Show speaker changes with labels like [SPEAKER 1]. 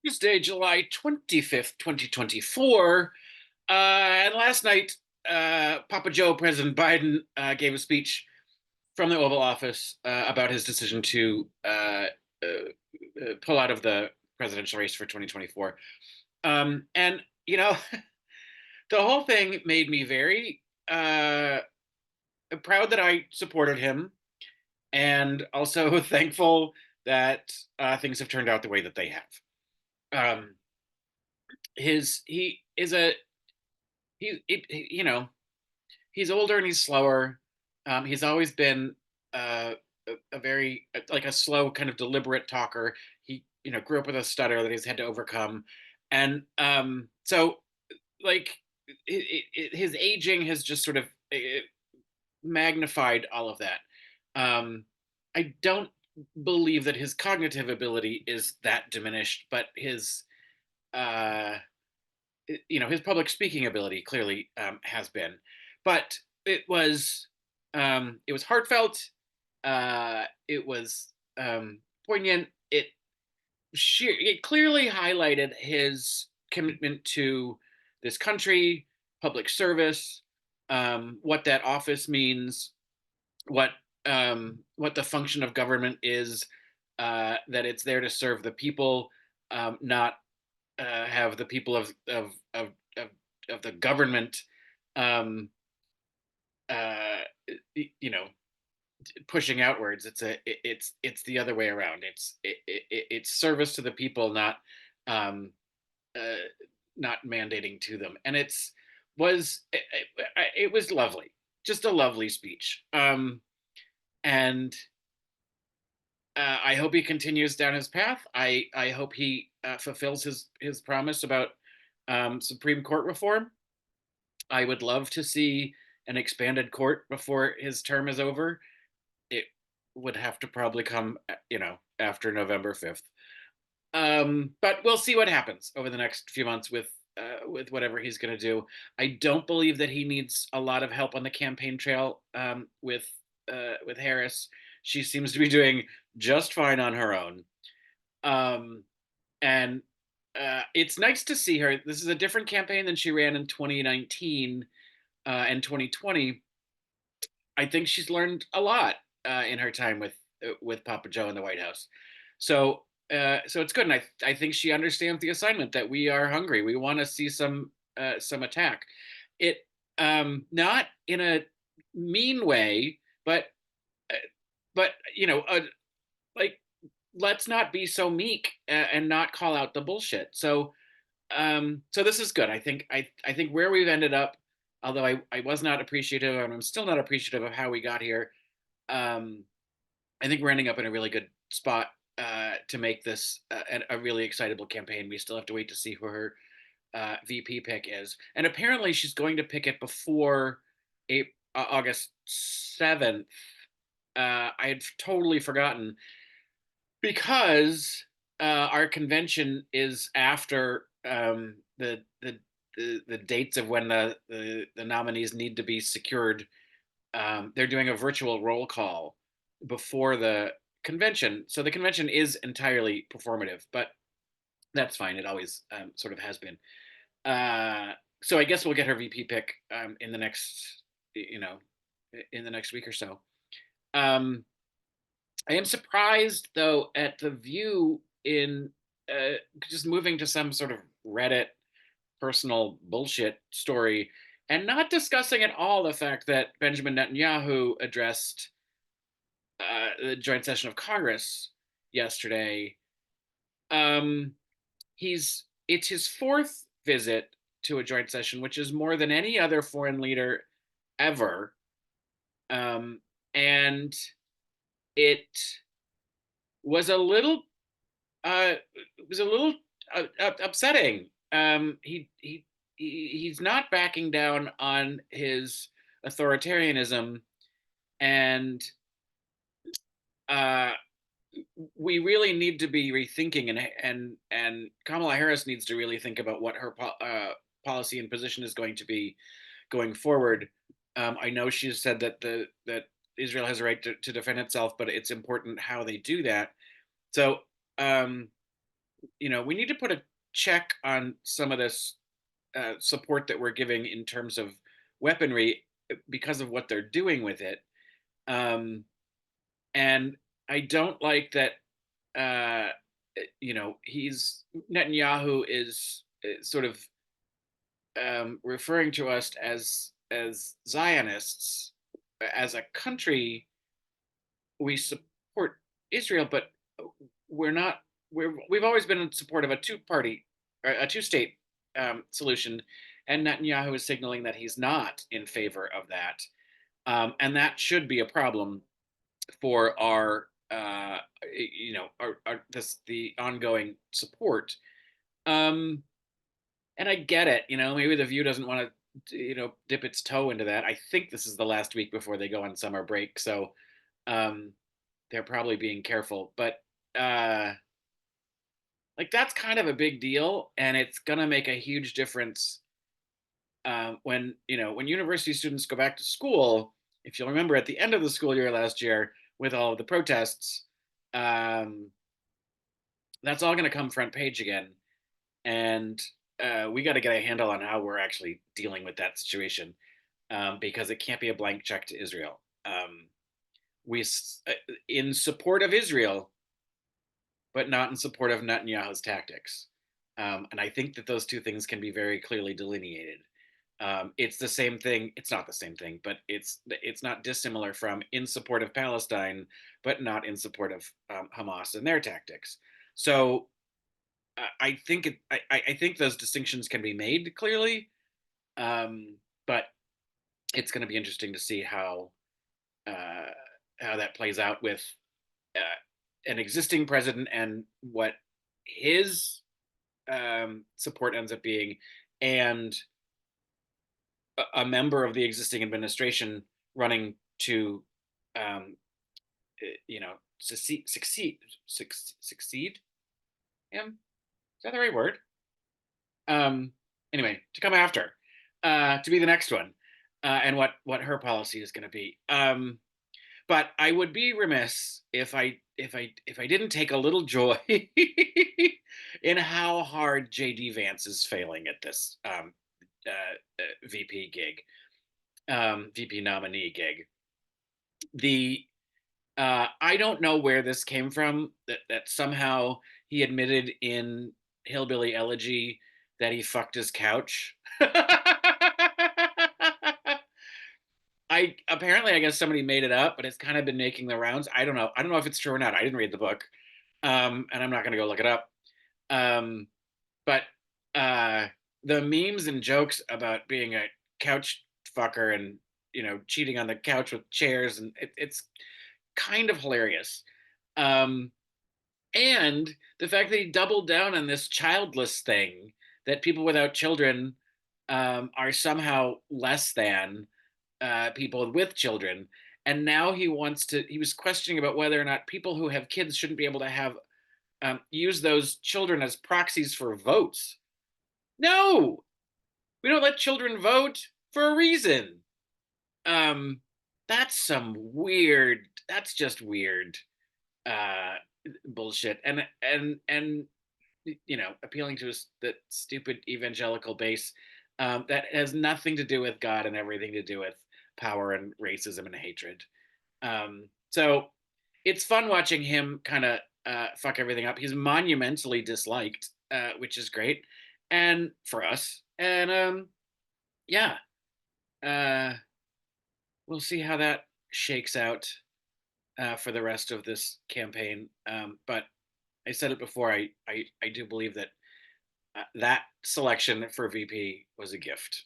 [SPEAKER 1] Tuesday, July 25th, 2024. And last night, Papa Joe, President Biden, gave a speech from the Oval Office about his decision to pull out of the presidential race for 2024. And, you know, the whole thing made me very proud that I supported him and also thankful that things have turned out the way that they have. Um, he is a you know, he's older and he's slower. He's always been a very like a slow, kind of deliberate talker. He, grew up with a stutter that he's had to overcome, and so like his aging has just sort of magnified all of that. I don't believe that his cognitive ability is that diminished, but uh, his public speaking ability clearly has been, but it was heartfelt. It was poignant. It clearly highlighted his commitment to this country, public service, what that office means, what what the function of government is. That it's there to serve the people, not have the people of, of the government, um, uh, you know, pushing outwards. It's the other way around. It's service to the people, um, uh, not mandating to them. And it was lovely, just a lovely speech. And I hope he continues down his path. I hope he fulfills his promise about Supreme Court reform. I would love to see an expanded court before his term is over. It would have to probably come, after November 5th. But we'll see what happens over the next few months with whatever he's going to do. I don't believe that he needs a lot of help on the campaign trail with Harris. She seems to be doing just fine on her own. Um, and it's nice to see her. This is a different campaign than she ran in 2019 and 2020. I think she's learned a lot in her time with Papa Joe in the White House. So it's good, and I think she understands the assignment that we are hungry. We want to see some attack. It not in a mean way, uh, but like, let's not be so meek and not call out the bullshit. So this is good. I think where we've ended up, although I was not appreciative and I'm still not appreciative of how we got here. um I think we're ending up in a really good spot to make this a really excitable campaign. We still have to wait to see who her VP pick is, and apparently she's going to pick it before August 7th. I had totally forgotten, because our convention is after the dates of when the nominees need to be secured. They're doing a virtual roll call before the convention, so the convention is entirely performative, but that's fine. It always sort of has been. Uh, so I guess we'll get her VP pick in the next, you know, in the next week or so. Um, I am surprised though at the view in just moving to some sort of Reddit personal bullshit story and not discussing at all the fact that Benjamin Netanyahu addressed the joint session of Congress yesterday. Um, it's his fourth visit to a joint session, which is more than any other foreign leader ever. And it was a little it was a little upsetting. He's not backing down on his authoritarianism, and uh, we really need to be rethinking, and Kamala Harris needs to really think about what her policy and position is going to be going forward. I know she's said that Israel has a right to defend itself, but it's important how they do that. So um, we need to put a check on some of this support that we're giving in terms of weaponry because of what they're doing with it. Um, and I don't like that. He's Netanyahu is sort of referring to us as Zionists. As a country, we support Israel, but we're not. We've always been in support of a two-party, a two-state solution, and Netanyahu is signaling that he's not in favor of that, and that should be a problem for our, the ongoing support. Um, and I get it. Maybe the View doesn't want to, dip its toe into that. I think this is the last week before they go on summer break, so um, they're probably being careful. But uh, like that's kind of a big deal, and it's gonna make a huge difference when university students go back to school. If you'll remember, at the end of the school year last year, with all of the protests, um, that's all going to come front page again, and we got to get a handle on how we're actually dealing with that situation, because it can't be a blank check to Israel. We in support of Israel, but not in support of Netanyahu's tactics. And I think that those two things can be very clearly delineated. It's the same thing. It's not the same thing, but it's not dissimilar from in support of Palestine, but not in support of Hamas and their tactics. So I think those distinctions can be made clearly, but it's going to be interesting to see uh, how that plays out with uh, an existing president and what his support ends up being, and a member of the existing administration running to, um, succeed him. Is that the right word? Anyway, to come after, to be the next one, and what her policy is going to be. But I would be remiss if I didn't take a little joy in how hard JD Vance is failing at this VP gig, VP nominee gig. The I don't know where this came from. That somehow he admitted in Hillbilly Elegy that he fucked his couch. I guess somebody made it up, but it's kind of been making the rounds. I don't know. I don't know if it's true or not. I didn't read the book, and I'm not going to go look it up. Um, but uh, the memes and jokes about being a couch fucker and cheating on the couch with chairs, and it's kind of hilarious. Um, and the fact that he doubled down on this childless thing, that people without children are somehow less than people with children. And now he was questioning about whether or not people who have kids shouldn't be able to have use those children as proxies for votes. No, we don't let children vote for a reason. Um, that's some weird. That's just weird uh, bullshit. And appealing to that stupid evangelical base that has nothing to do with God and everything to do with power and racism and hatred. So it's fun watching him kind of fuck everything up. He's monumentally disliked, which is great, and for us. And yeah, uh, we'll see how that shakes out for the rest of this campaign. But I said it before. I do believe that that selection for VP was a gift.